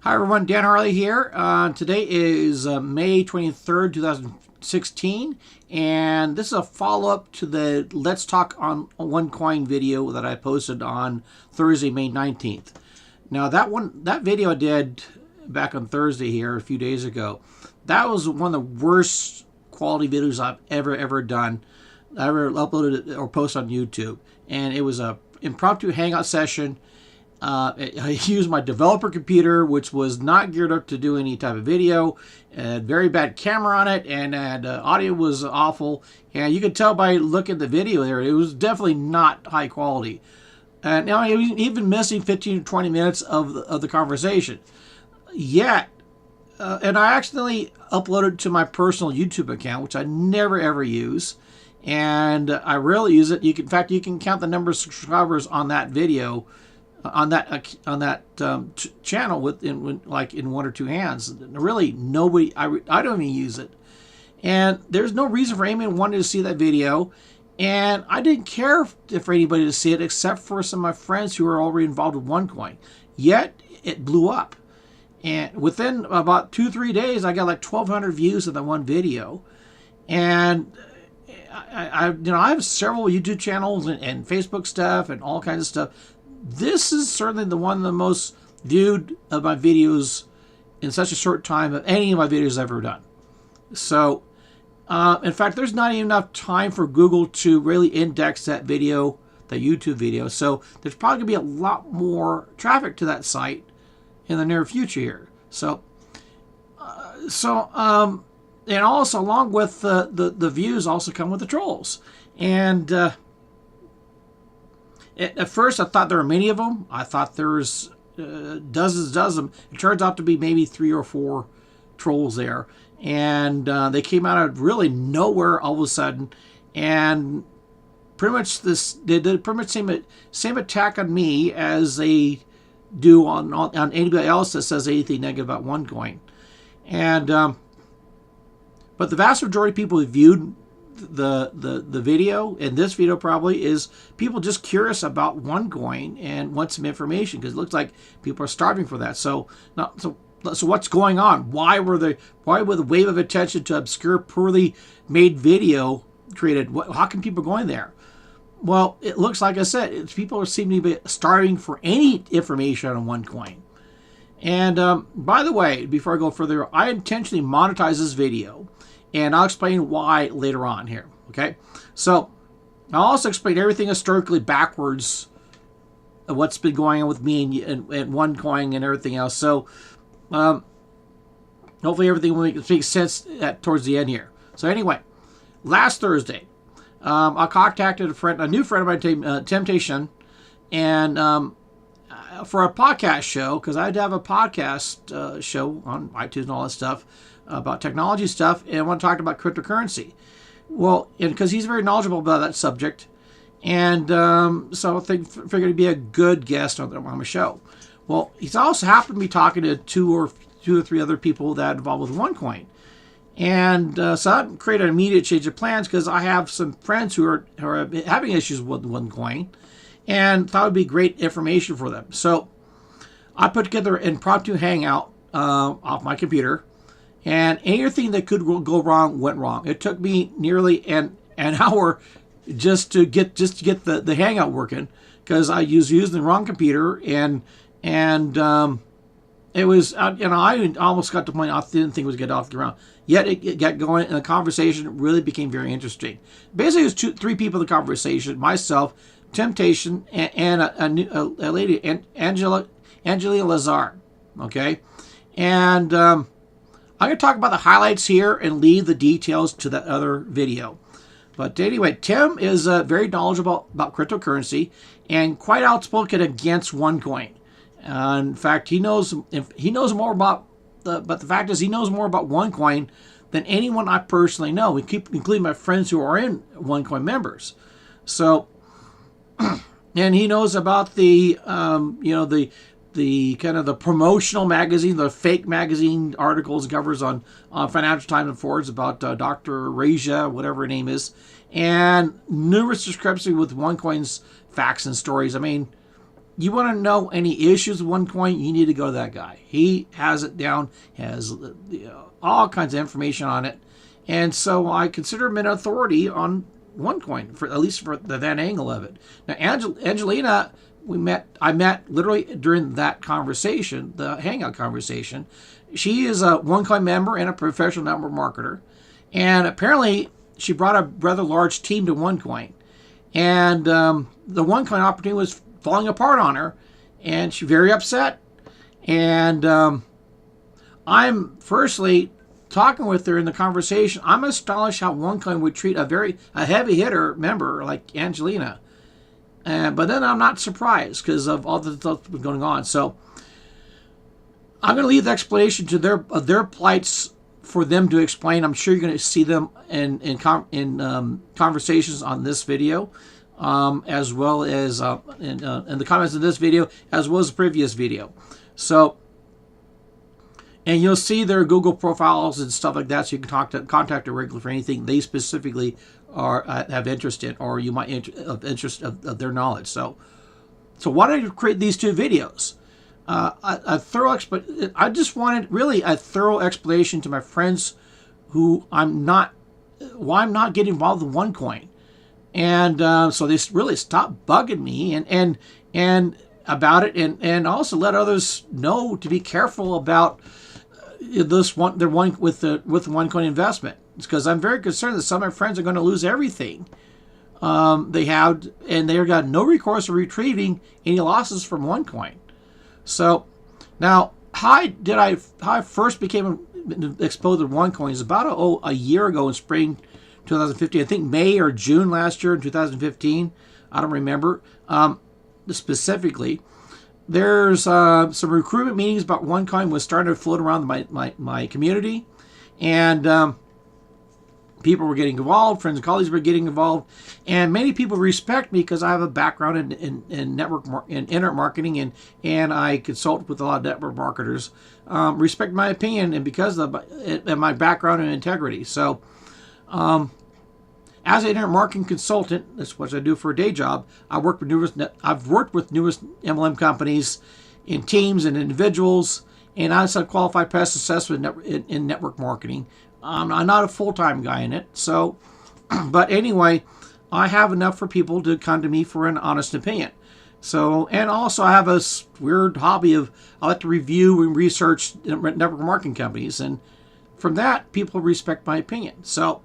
Hi everyone, Dan Harley here. Today is May 23rd, 2016, and this is a follow-up to the Let's Talk on OneCoin video that I posted on Thursday, May 19th. Now that video I did back on Thursday here a few days ago, that was one of the worst quality videos I've ever done. I ever uploaded or posted on YouTube, and it was a impromptu Hangout session. I used my developer computer, which was not geared up to do any type of video. It had very bad camera on it, and audio was awful. And you could tell by looking at the video there, it was definitely not high quality. And now I was even missing 15 to 20 minutes of the conversation. Yet, and I accidentally uploaded to my personal YouTube account, which I never ever use. And I rarely use it. In fact, you can count the number of subscribers on that video, on that channel in one or two hands. Really, nobody. I don't even use it, and there's no reason for anyone wanting to see that video. And I didn't care for anybody to see it except for some of my friends who are already involved with OneCoin. Yet it blew up, and within about 2-3 days, I got like 1,200 views of that one video. And I have several YouTube channels and Facebook stuff and all kinds of stuff. This is certainly the one of the most viewed of my videos in such a short time of any of my videos I've ever done. So, in fact, there's not even enough time for Google to really index that video, the YouTube video. So there's probably going to be a lot more traffic to that site in the near future here. And also along with the views also come with the trolls. And at first, I thought there were many of them. I thought there was dozens of them. It turns out to be maybe 3 or 4 trolls there. And they came out of really nowhere all of a sudden. And pretty much they did pretty much same attack on me as they do on anybody else that says anything negative about OneCoin. And but the vast majority of people who viewed the video, and this video probably, is people just curious about OneCoin and want some information, because it looks like people are starving for that. So what's going on? Why would the wave of attention to obscure, poorly made video created? How can people going there? Well, it looks like I said, people seem to be starving for any information on OneCoin. And by the way, before I go further, I intentionally monetize this video, and I'll explain why later on here, okay? So I'll also explain everything historically backwards of what's been going on with me and OneCoin and everything else. So hopefully everything will make sense towards the end here. So anyway, last Thursday, I contacted a new friend of mine named Temptation, and for a podcast show, because I had to have a podcast show on iTunes and all that stuff, about technology stuff, and I want to talk about cryptocurrency. Well, and because he's very knowledgeable about that subject, and so I figured he'd be a good guest on my show. Well, he's also happened to be talking to two or three other people that are involved with OneCoin, and so that created an immediate change of plans, because I have some friends who are having issues with OneCoin, and thought it would be great information for them. So I put together an impromptu Hangout off my computer. And anything that could go wrong went wrong. It took me nearly an hour just to get the Hangout working, because I was using the wrong computer, and it was I almost got to the point I didn't think it was get off the ground. Yet it got going, and the conversation really became very interesting. Basically, it was 3 people in the conversation: myself, Temptation, and a lady, Angelina Lazar. Okay, and I'm going to talk about the highlights here and leave the details to that other video. But anyway, Tim is very knowledgeable about cryptocurrency and quite outspoken against OneCoin. In fact, he knows more about but the fact is he knows more about OneCoin than anyone I personally know, including my friends who are in OneCoin members. So, and he knows about the kind of the promotional magazine, the fake magazine articles, covers on Financial Times and Forbes about Dr. Raja, whatever her name is, and numerous discrepancies with OneCoin's facts and stories. I mean, you want to know any issues with OneCoin, you need to go to that guy. He has it down, has all kinds of information on it. And so I consider him an authority on OneCoin, for at least for that angle of it. Now, Angelina, I met literally during that conversation, the Hangout conversation. She is a OneCoin member and a professional network marketer. And apparently, she brought a rather large team to OneCoin. And the OneCoin opportunity was falling apart on her, and she's very upset. And I'm firstly talking with her in the conversation. I'm astonished how OneCoin would treat a heavy hitter member like Angelina. But then I'm not surprised because of all the stuff that's been going on. So I'm going to leave the explanation to their plights for them to explain. I'm sure you're going to see them in conversations on this video, as well as in the comments of this video, as well as the previous video. So, and you'll see their Google profiles and stuff like that, so you can contact them regularly for anything they specifically have interest in, or you might interest of their knowledge. So why don't you create these two videos? I just wanted really a thorough explanation to my friends who why I'm not getting involved with OneCoin. And so they really stopped bugging me and about it, and also let others know to be careful about their one with the OneCoin investment. It's because I'm very concerned that some of my friends are going to lose everything they have, and they've got no recourse for retrieving any losses from OneCoin. So now, how I first became exposed to OneCoin is about a year ago in spring 2015. I think May or June last year in 2015. I don't remember specifically. There's some recruitment meetings about OneCoin was starting to float around my community, and people were getting involved. Friends and colleagues were getting involved, and many people respect me because I have a background in internet marketing, and I consult with a lot of network marketers. Respect my opinion, and because of my background and integrity. So, as an internet marketing consultant, that's what I do for a day job. I've worked with numerous MLM companies, in teams and individuals, and I have qualified past assessment in network marketing. I'm not a full-time guy in it, so, but anyway, I have enough for people to come to me for an honest opinion. So, and also I have a weird hobby of, I like to review and research network marketing companies, and from that, people respect my opinion. So,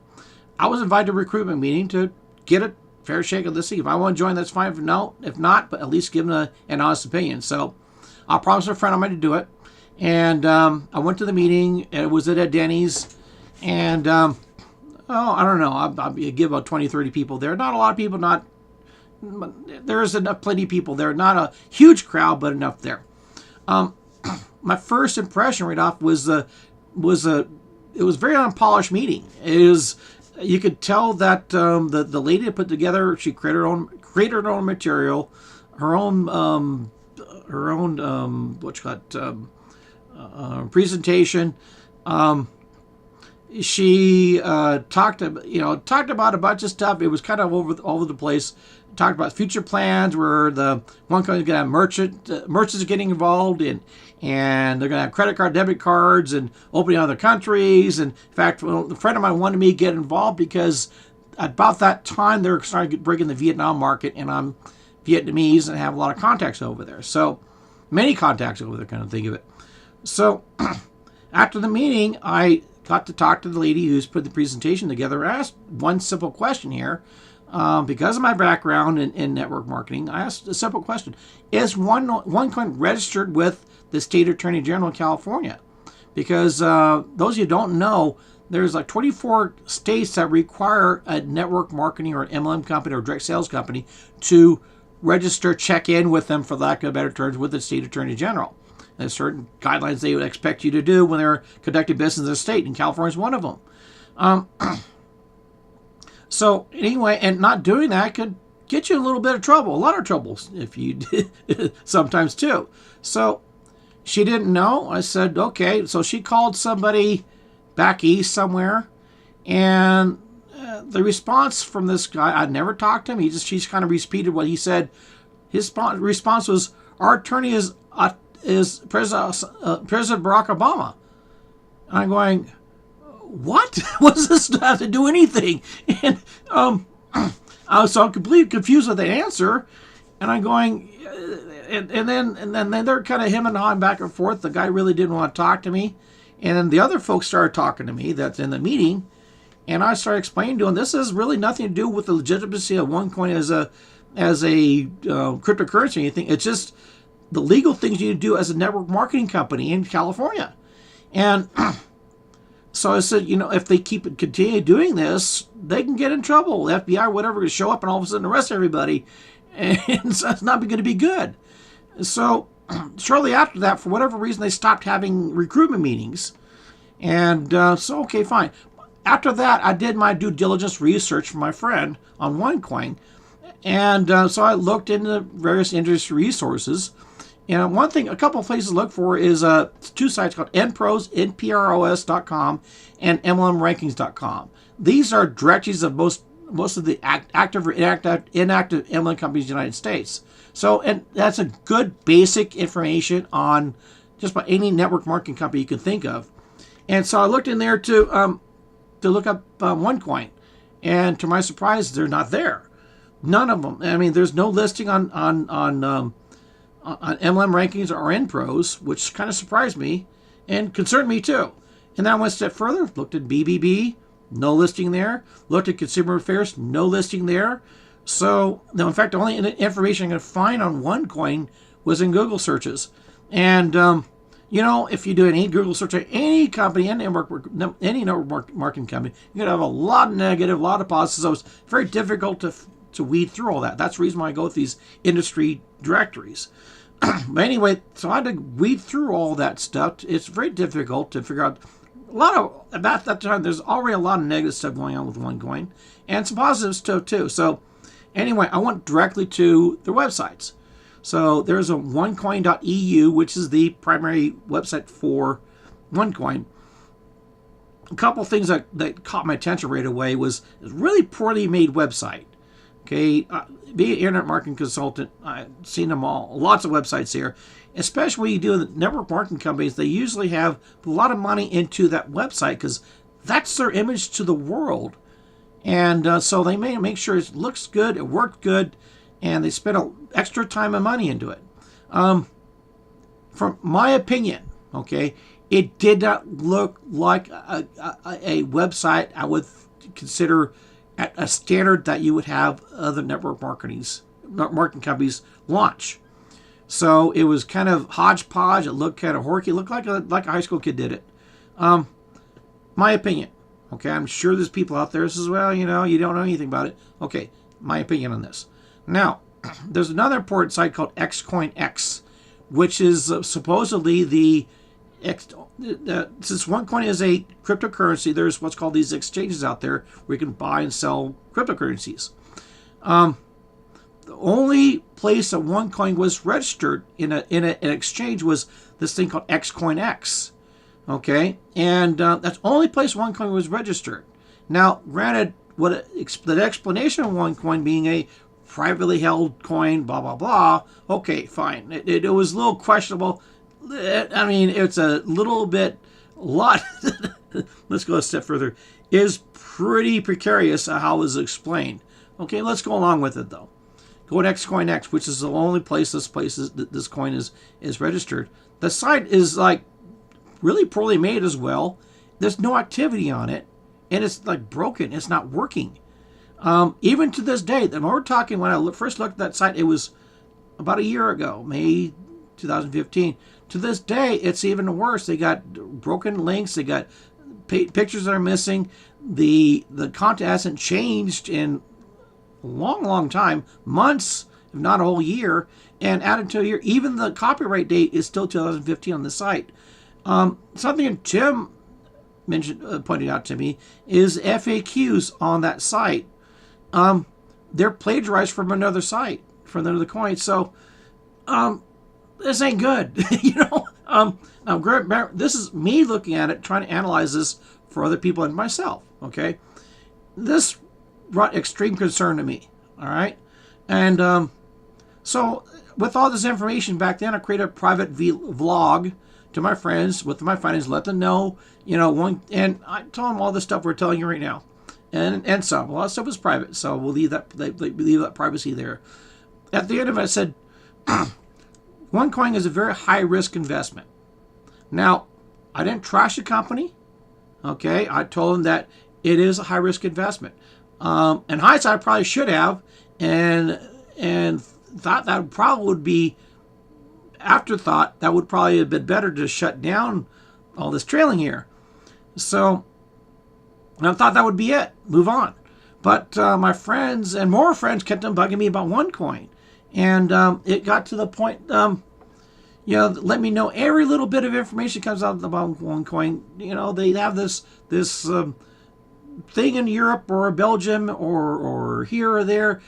I was invited to a recruitment meeting to get a fair shake of this thing. If I want to join, that's fine. If not, but at least give them an honest opinion. So, I promised a friend I'm going to do it, and I went to the meeting, and it was at Denny's. And, I don't know, I'll give about 20, 30 people there. Not a lot of people, there's plenty of people there. Not a huge crowd, but enough there. My first impression right off was it was a very unpolished meeting. You could tell that the lady that put together, she created her own material, her own presentation. She talked about a bunch of stuff. It was kind of all over the place. Talked about future plans where the OneCoin is going to have merchants are getting involved in, and they're going to have credit card, debit cards, and opening other countries. And in fact, a friend of mine wanted me to get involved because at about that time they were starting to break in the Vietnam market, and I'm Vietnamese and have a lot of contacts over there. So many contacts over there, kind of think of it. So after the meeting, I got to talk to the lady who's put the presentation together. I asked one simple question here. Because of my background in network marketing, I asked a simple question. Is OneCoin registered with the State Attorney General of California? Because those of you who don't know, there's like 24 states that require a network marketing or an MLM company or direct sales company to register, check in with them, for lack of better terms, with the State Attorney General. There's certain guidelines they would expect you to do when they're conducting business in the state, and California is one of them. So anyway, and not doing that could get you in a little bit of trouble, a lot of troubles, if you did, sometimes too. So she didn't know. I said, okay. So she called somebody back east somewhere, and the response from this guy, I'd never talked to him. She's kind of repeated what he said. His response was, our attorney is President Barack Obama. And I'm going, what? What does this have to do anything? And I was so completely confused with the answer, and I'm going, and then they're kind of hemming and hawing back and forth. The guy really didn't want to talk to me, and then the other folks started talking to me that's in the meeting, and I started explaining to them this has really nothing to do with the legitimacy of OneCoin as a cryptocurrency or anything. It's just the legal things you do as a network marketing company in California, and so I said, if they continue doing this, they can get in trouble. The FBI, whatever, will show up and all of a sudden arrest everybody, and so it's not going to be good. So shortly after that, for whatever reason, they stopped having recruitment meetings, and so okay, fine. After that, I did my due diligence research for my friend on OneCoin, and so I looked into various industry resources. And a couple of places to look for is two sites called NPros, NPROS.com, and MLMrankings.com. These are directories of most of the active or inactive MLM companies in the United States. So, and that's a good basic information on just about any network marketing company you can think of. And so I looked in there to look up OneCoin, and to my surprise, they're not there. None of them. I mean, there's no listing on MLM rankings or NPros, which kind of surprised me and concerned me too. And then I went a step further, looked at BBB, no listing there. Looked at Consumer Affairs, no listing there. So, no, in fact, the only information I could find on OneCoin was in Google searches. And, if you do any Google search on any company, any network marketing company, you're going to have a lot of negative, a lot of positives. So it's very difficult to weed through all that. That's the reason why I go with these industry directories. But anyway, so I had to weed through all that stuff. It's very difficult to figure out about that time. There's already a lot of negative stuff going on with OneCoin and some positive stuff too. So anyway, I went directly to their websites. So there's a onecoin.eu, which is the primary website for OneCoin. A couple of things that caught my attention right away was a really poorly made website. Okay, being an internet marketing consultant, I've seen them all. Lots of websites here. Especially when you do the network marketing companies, they usually have a lot of money into that website because that's their image to the world. And so they may make sure it looks good, it worked good, and they spend extra time and money into it. From my opinion, okay, it did not look like a website I would consider at a standard that you would have other network marketing companies launch. So it was kind of hodgepodge. It looked kind of horky. It looked like a high school kid did it. My opinion. Okay, I'm sure there's people out there who says, well, you don't know anything about it. Okay, my opinion on this. Now, there's another important site called XCoinX, which is supposedly since OneCoin is a cryptocurrency, there's what's called these exchanges out there where you can buy and sell cryptocurrencies. The only place that OneCoin was registered in an exchange was this thing called XCoinX. Okay, and that's the only place OneCoin was registered. Now, granted, the explanation of OneCoin being a privately held coin, blah blah blah. Okay, fine. It was a little questionable. I mean, it's a lot. Let's go a step further. Is pretty precarious how it was explained. Okay, let's go along with it though. Go to XCoinX, which is the only place this coin is registered. The site is like really poorly made as well. There's no activity on it, and it's like broken. It's not working. Even to this day, when we're talking, when I first looked at that site, it was about a year ago, May 2015. To this day, it's even worse. They got broken links. They got pictures that are missing. The content hasn't changed in a long, long time, months, if not a whole year. And added to a year, even the copyright date is still 2015 on the site. Something Tim pointed out to me is FAQs on that site. They're plagiarized from another site, from another coin. So, this ain't good, Now, this is me looking at it, trying to analyze this for other people and myself. Okay, this brought extreme concern to me. All right, and so with all this information back then, I created a private vlog to my friends with my findings, let them know, and I told them all the stuff we're telling you right now, and some. A lot of stuff was private, so we'll leave that privacy there. At the end of it, I said, OneCoin is a very high risk investment. Now, I didn't trash the company. Okay, I told them that it is a high risk investment. In hindsight, I probably should have, and thought that probably would be afterthought. That would probably have been better to shut down all this trailing here. So I thought that would be it. Move on. But my friends and more friends kept on bugging me about OneCoin, and it got to the point. Let me know every little bit of information comes out about OneCoin. They have this thing in Europe or Belgium or here or there.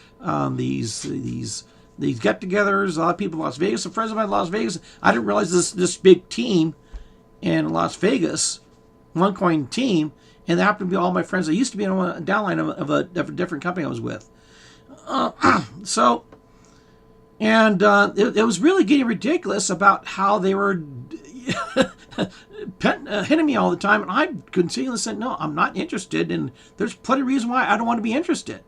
These get-togethers. A lot of people in Las Vegas. Some friends of mine in Las Vegas. I didn't realize this big team in Las Vegas, OneCoin team, and they happened to be all my friends. I used to be in a downline of a different company I was with. It was really getting ridiculous about how they were hitting me all the time, and I continually said, no, I'm not interested, and there's plenty of reason why I don't want to be interested.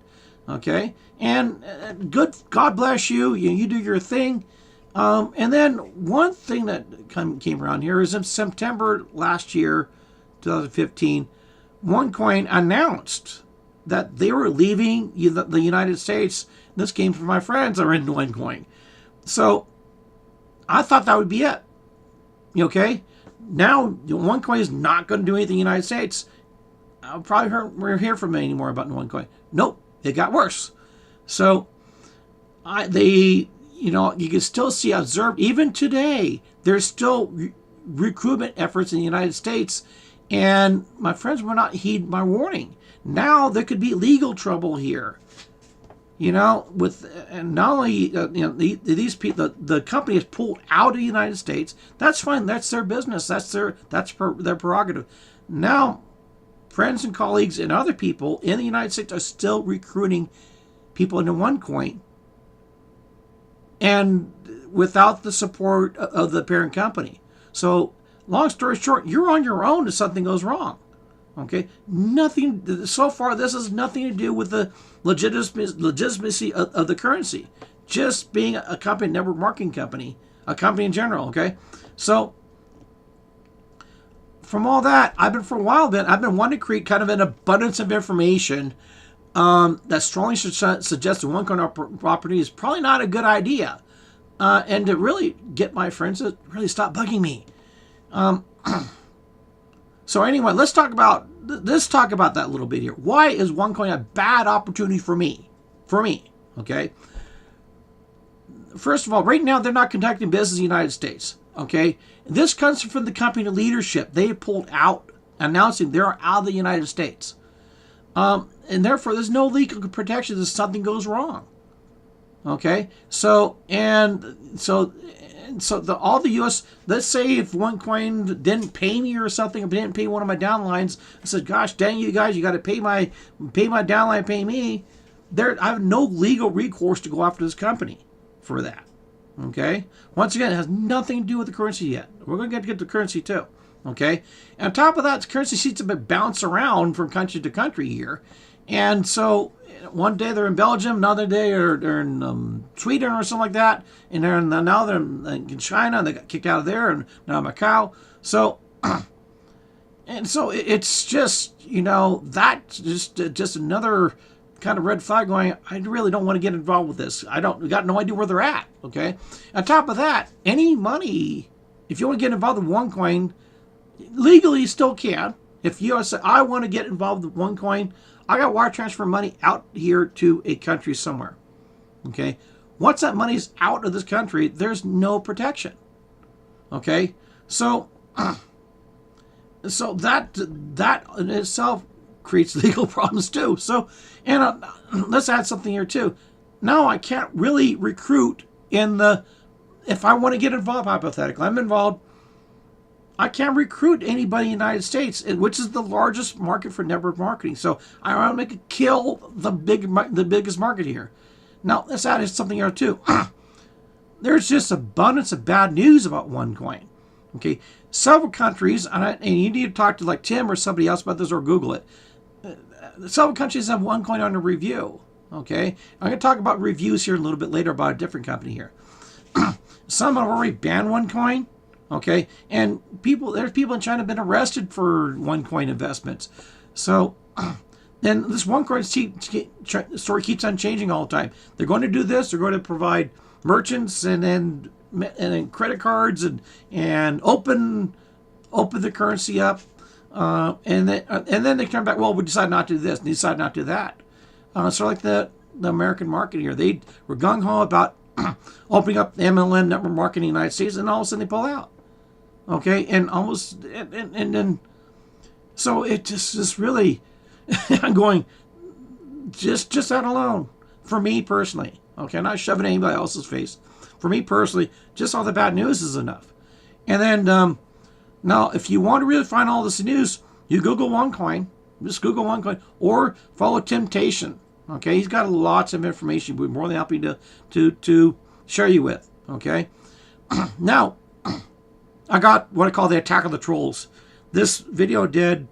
Okay, and God bless you. You do your thing. And then one thing that came around here is in September last year, 2015, OneCoin announced that they were leaving the United States. This came from my friends that are in OneCoin. So I thought that would be it. Okay, now OneCoin is not going to do anything in the United States. I'll probably we're hear from me anymore about OneCoin. Nope. It got worse. So you can still see observed even today. There's still recruitment efforts in the United States, and my friends will not heed my warning. Now there could be legal trouble here. And not only these people, the company is pulled out of the United States. That's fine. That's their business. That's their prerogative. Now, friends and colleagues and other people in the United States are still recruiting people into OneCoin, and without the support of the parent company. So, long story short, you're on your own if something goes wrong. Okay, nothing so far. This has nothing to do with the legitimacy of the currency. Just being a company, network marketing company, a company in general. Okay, so. From all that, I've been wanting to create kind of an abundance of information that strongly suggests that OneCoin property is probably not a good idea, and to really get my friends to really stop bugging me. So anyway, let's talk about that a little bit here. Why is OneCoin a bad opportunity for me? Okay. First of all, right now they're not conducting business in the United States. Okay, this comes from the company leadership. They pulled out, announcing they're out of the United States, and therefore there's no legal protection if something goes wrong. Okay, all the U.S. Let's say if OneCoin didn't pay me or something, didn't pay one of my downlines, I said, "Gosh, dang you guys, you got to pay my downline, pay me." I have no legal recourse to go after this company for that. Okay. Once again, it has nothing to do with the currency yet. We're going to get the currency too. Okay. And on top of that, the currency seems to bounce around from country to country here. And so one day they're in Belgium, another day they're in Sweden or something like that. And now they're in China, and they got kicked out of there, and now Macau. So, and so it's just, that's just another kind of red flag going, I really don't want to get involved with this. We got no idea where they're at. Okay. On top of that, any money, if you want to get involved with OneCoin, legally you still can. If you say, I want to get involved with OneCoin, I got wire transfer money out here to a country somewhere. Okay. Once that money's out of this country, there's no protection. Okay. So that in itself creates legal problems too. So, and let's add something here too. Now I can't really recruit if I want to get involved, hypothetically, I'm involved, I can't recruit anybody in the United States, which is the largest market for network marketing. So I want to make it kill the biggest market here. Now let's add something here too. there's just abundance of bad news about OneCoin. Okay, several countries, and you need to talk to like Tim or somebody else about this, or Google it. Several countries have OneCoin under review. Okay, I'm going to talk about reviews here a little bit later about a different company here. Some have already banned OneCoin. Okay, and there's people in China have been arrested for OneCoin investments. So then this OneCoin story keeps on changing all the time. They're going to do this. They're going to provide merchants and then credit cards and open the currency up, and then they turn back. Well, we decide not to do this, and decide not to do that. So like the American market here, they were gung ho about opening up the MLM network marketing in the United States, and all of a sudden they pull out. Okay, and then so it just really I'm going just that alone for me personally. Okay, I'm not shoving anybody else's face. For me personally, just all the bad news is enough. And then now, if you want to really find all this news, you Google OneCoin. Just Google OneCoin or follow Temptation. Okay, he's got lots of information. We're more than happy to share you with. Okay, now I got what I call the attack of the trolls. This video did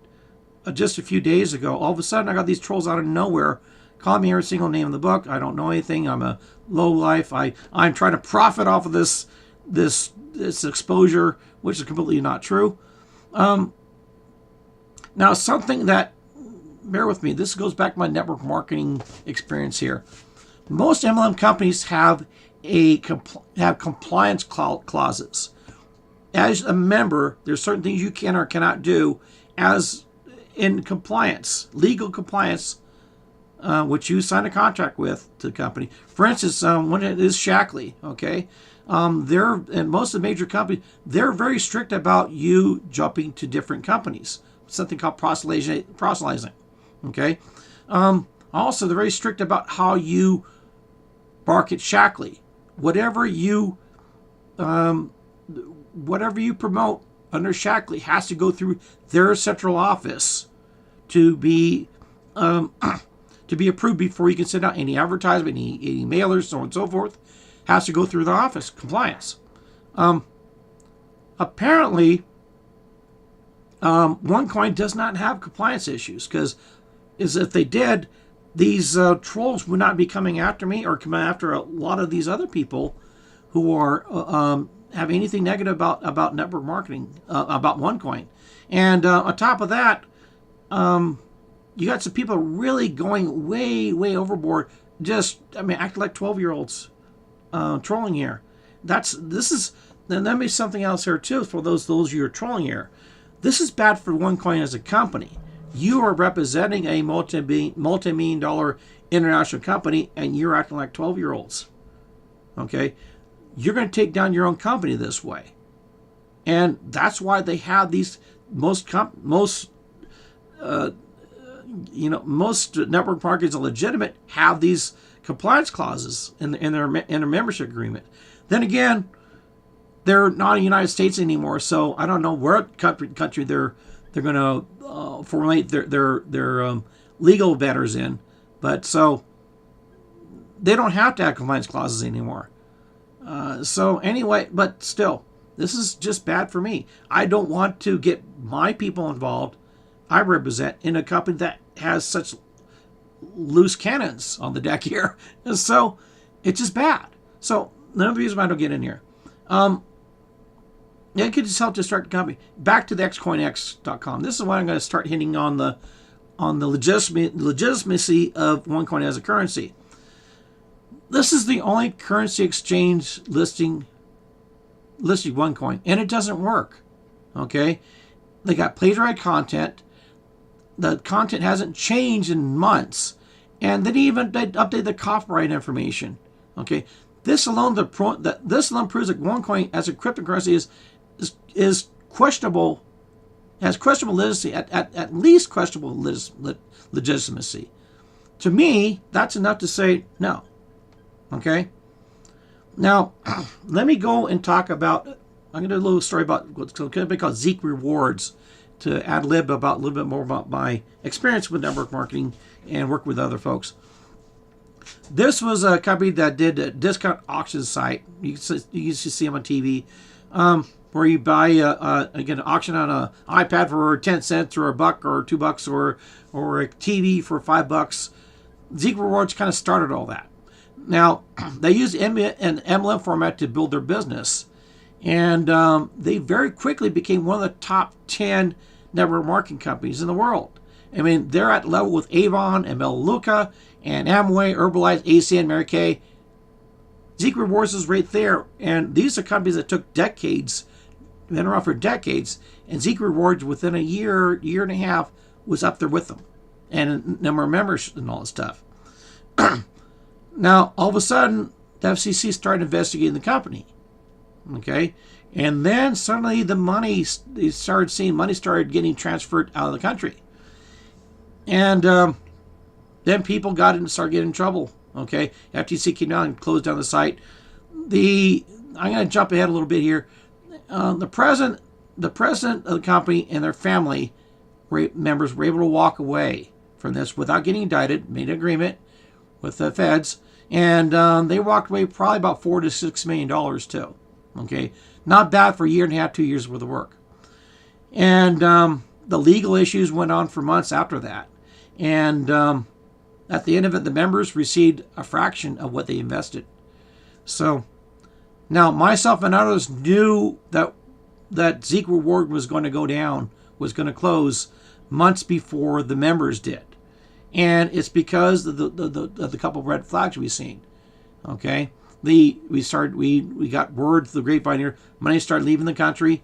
just a few days ago. All of a sudden, I got these trolls out of nowhere. Call me every single name in the book. I don't know anything. I'm a low life. I'm trying to profit off of this exposure, which is completely not true. Now, something that, bear with me, this goes back to my network marketing experience here. Most MLM companies have compliance clauses. As a member, there's certain things you can or cannot do as in compliance, legal compliance, which you sign a contract with to the company. For instance, when it is Shackley, okay, and most of the major companies, they're very strict about you jumping to different companies. Something called proselytizing. Okay. Also, they're very strict about how you market Shackley. Whatever you promote under Shackley has to go through their central office to be approved before you can send out any advertisement, any mailers, so on and so forth. Has to go through the office compliance. Apparently, OneCoin does not have compliance issues, because if they did, these trolls would not be coming after me or coming after a lot of these other people who are have anything negative about network marketing, about OneCoin. And on top of that, you got some people really going way overboard. Acting like 12-year-olds, trolling here. Then that means something else here too for those you're trolling here. This is bad for OneCoin as a company. You are representing a multi-million dollar international company, and you're acting like 12-year-olds. Okay, you're going to take down your own company this way, and that's why they have these most network markets are legitimate have these compliance clauses in their membership agreement. Then again, they're not in the United States anymore, so I don't know where country they're going to formulate their legal matters in. But so they don't have to have compliance clauses anymore. So anyway, but still, this is just bad for me. I don't want to get my people involved. I represent in a company that has such loose cannons on the deck here. And so it's just bad. So none of the reasons why I don't get in here. Yeah, it could just help to start the company. Back to the XCoinX.com. This is why I'm going to start hitting on the legitimacy of OneCoin as a currency. This is the only currency exchange listing OneCoin, and it doesn't work. Okay, they got plagiarized content. The content hasn't changed in months, and they update the copyright information. Okay, this alone proves that OneCoin as a cryptocurrency is questionable, has questionable literacy, at least questionable legitimacy. To me, that's enough to say no. Okay. Now, let me go and talk about. I'm going to do a little story about what's going to be called Zeek Rewards, to ad lib about a little bit more about my experience with network marketing and work with other folks. This was a company that did a discount auction site. You used to see them on TV, where you buy again an auction on an iPad for 10 cents or $1 or $2 or a TV for $5. Zeek Rewards kind of started all that. Now they used an MLM format to build their business, and they very quickly became one of the top 10 network marketing companies in the world. I mean, they're at level with Avon and Melaleuca and Amway, Herbalife, ACN, Mary Kay. Zeek Rewards is right there. And these are companies that took decades, been around for decades, and Zeek Rewards within a year and a half was up there with them. And number of members and all this stuff. Now, all of a sudden, the FCC started investigating the company. Okay? And then suddenly the money, they started seeing money started getting transferred out of the country. And then people got in and started getting in trouble. Okay, FTC came down and closed down the site. I'm going to jump ahead a little bit here. The president of the company and their family members were able to walk away from this without getting indicted. Made an agreement with the feds, and they walked away probably about $4 to $6 million too. Okay, not bad for a year and a half, 2 years worth of work. And the legal issues went on for months after that. And at the end of it, the members received a fraction of what they invested. So now myself and others knew that Zeek Reward was going to go down, was going to close months before the members did. And it's because of the couple of red flags we've seen. Okay, we got word through the grapevine here. Money started leaving the country.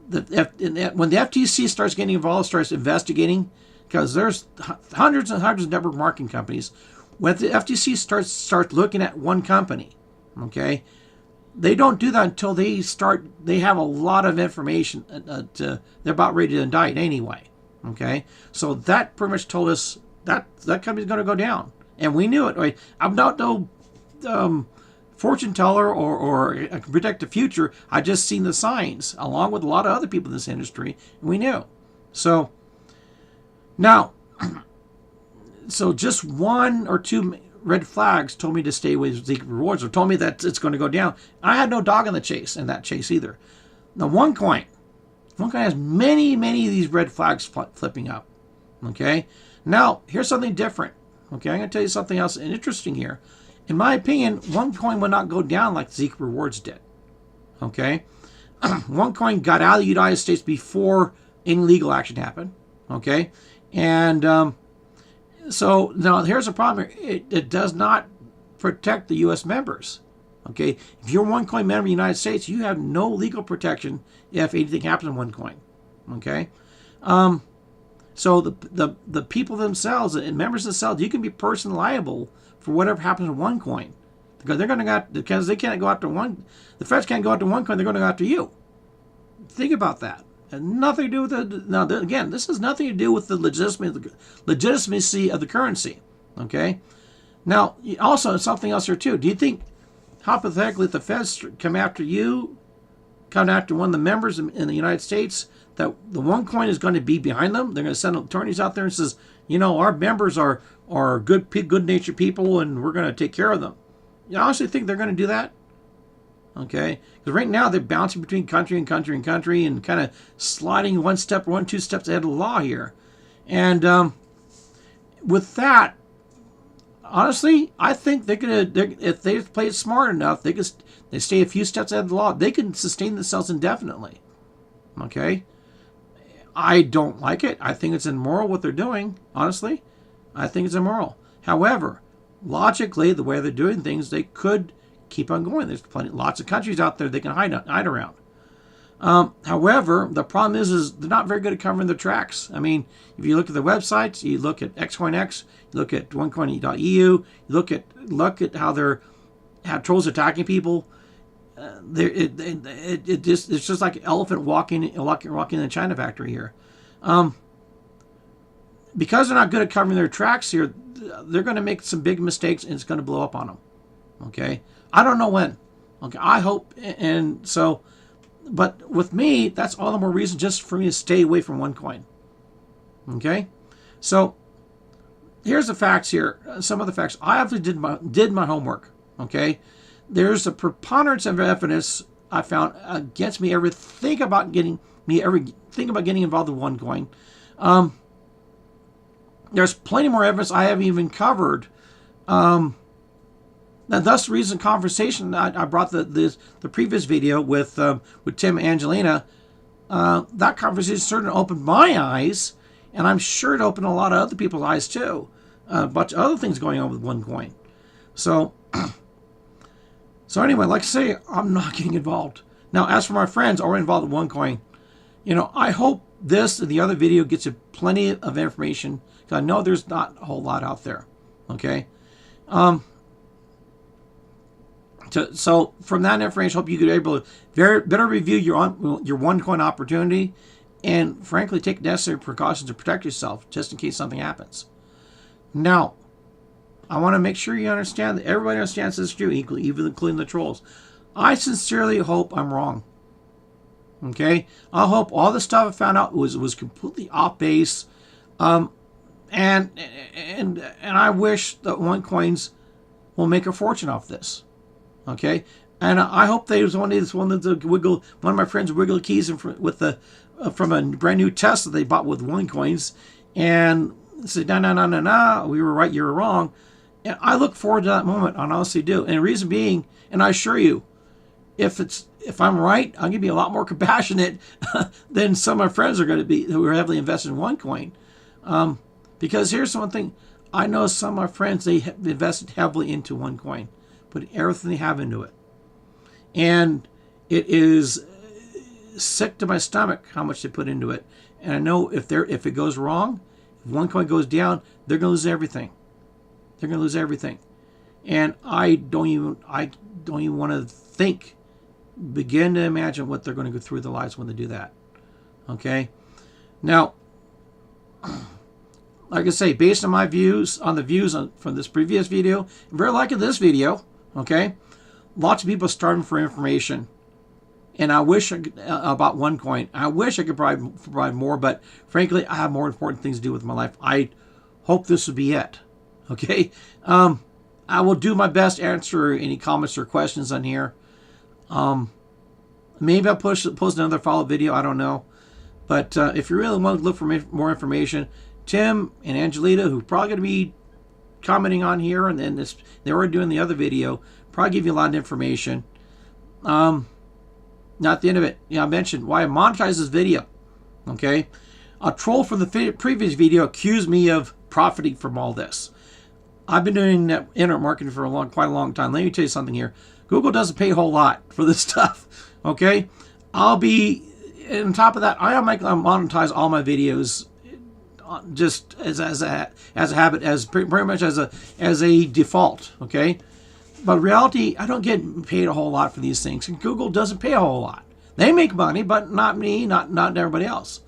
When the FTC starts getting involved, starts investigating, because there's hundreds and hundreds of network marketing companies. When the FTC starts looking at one company, okay, they don't do that until they have a lot of information. They're about ready to indict anyway. Okay, so that pretty much told us that company's going to go down, and we knew it. Right? I'm not no fortune teller or I can predict the future. I just seen the signs along with a lot of other people in this industry, and we knew. So now, so just one or two red flags told me to stay with Zeek Rewards, or told me that it's going to go down. I had no dog in the chase in that chase either. Now, OneCoin has many of these red flags flipping up. Okay, now here's something different. Okay, I'm going to tell you something else interesting here. In my opinion, OneCoin would not go down like Zeek Rewards did. Okay, OneCoin got out of the United States before any legal action happened. Okay, and so now here's the problem. It does not protect the U.S. members. Okay, if you're a OneCoin member of the United States, you have no legal protection if anything happens in OneCoin. Okay, so the people themselves and members themselves, you can be personally liable for whatever happens to OneCoin, because because they can't go after the feds can't go after OneCoin, they're going to go after you. Think about that. And nothing to do with now again, this has nothing to do with the legitimacy of the currency. Okay. Now, also something else here too. Do you think, hypothetically, if the feds come after one of the members in the United States, that the OneCoin is going to be behind them? They're going to send attorneys out there and says, our members are good-natured people, and we're going to take care of them. You honestly think they're going to do that? Okay, because right now they're bouncing between country and kind of sliding one, two steps ahead of the law here. And with that, honestly, I think if they play it smart enough, they stay a few steps ahead of the law, they can sustain themselves indefinitely. Okay, I don't like it. I think it's immoral what they're doing. Honestly, I think it's immoral. However, logically, the way they're doing things, they could keep on going. There's lots of countries out there they can hide around. However, the problem is they're not very good at covering their tracks. I mean, if you look at the websites, you look at XCoinX, you look at onecoin.eu, you look at how trolls attacking people. It's just like an elephant walking in a China factory here. Because they're not good at covering their tracks here, they're going to make some big mistakes, and it's going to blow up on them. Okay, I don't know when. Okay, I hope, and so, but with me, that's all the more reason just for me to stay away from OneCoin. Okay, so here's the facts here. Some of the facts. I actually did my homework. Okay, there's a preponderance of evidence I found against me ever think about getting involved with OneCoin. There's plenty more evidence I haven't even covered. Now, thus the recent conversation I brought the previous video with Tim and Angelina. That conversation certainly opened my eyes, and I'm sure it opened a lot of other people's eyes too. A bunch of other things going on with OneCoin. So, so anyway, like I say, I'm not getting involved. Now, as for my friends already involved with OneCoin, I hope this and the other video gets you plenty of information, because I know there's not a whole lot out there. Okay. So from that information, I hope you could be able to better review your OneCoin opportunity, and frankly take necessary precautions to protect yourself just in case something happens. Now, I want to make sure you understand that everybody understands this too, equally, even including the trolls. I sincerely hope I'm wrong. Okay, I hope all the stuff I found out was completely off base, and I wish that OneCoins will make a fortune off this. Okay, and I hope they was one of my friends wiggle keys from a brand new test that they bought with OneCoins, and said no, we were right, you were wrong. And I look forward to that moment. I honestly do. And the reason being, and I assure you, if I'm right, I'm going to be a lot more compassionate than some of my friends are going to be who are heavily invested in OneCoin. Because here's one thing. I know some of my friends, they have invested heavily into OneCoin, put everything they have into it. And it is sick to my stomach how much they put into it. And I know if it goes wrong, if OneCoin goes down, they're going to lose everything. They're going to lose everything. And I don't even want to begin to imagine what they're going to go through their lives when they do that. Okay? Now, like I say, based on my views, from this previous video, very likely this video, okay, lots of people are starving for information. And I wish about OneCoin. I wish I could provide more, but frankly, I have more important things to do with my life. I hope this would be it. Okay? I will do my best to answer any comments or questions on here. Maybe I'll post another follow-up video. I don't know. But if you really want to look for more information, Tim and Angelina, who are probably going to be commenting on here, and then they were doing the other video, probably give you a lot of information. Now at the end of it, I mentioned why I monetized this video. Okay, a troll from the previous video accused me of profiting from all this. I've been doing internet marketing for quite a long time. Let me tell you something here. Google doesn't pay a whole lot for this stuff. Okay, on top of that, I monetize all my videos just as a habit, as pretty much as a default. Okay. But in reality, I don't get paid a whole lot for these things. And Google doesn't pay a whole lot. They make money, but not me, not everybody else.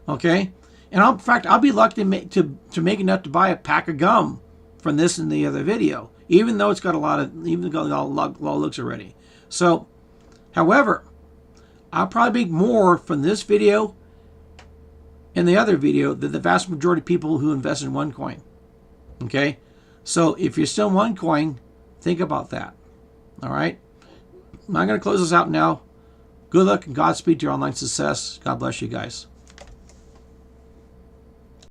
Okay? And in fact, I'll be lucky to make enough to buy a pack of gum from this and the other video, even though it's got a lot of looks already. So, however, I'll probably make more from this video and the other video than the vast majority of people who invest in OneCoin. Okay? So, if you're still in OneCoin, think about that. All right? I'm going to close this out now. Good luck and Godspeed to your online success. God bless you guys.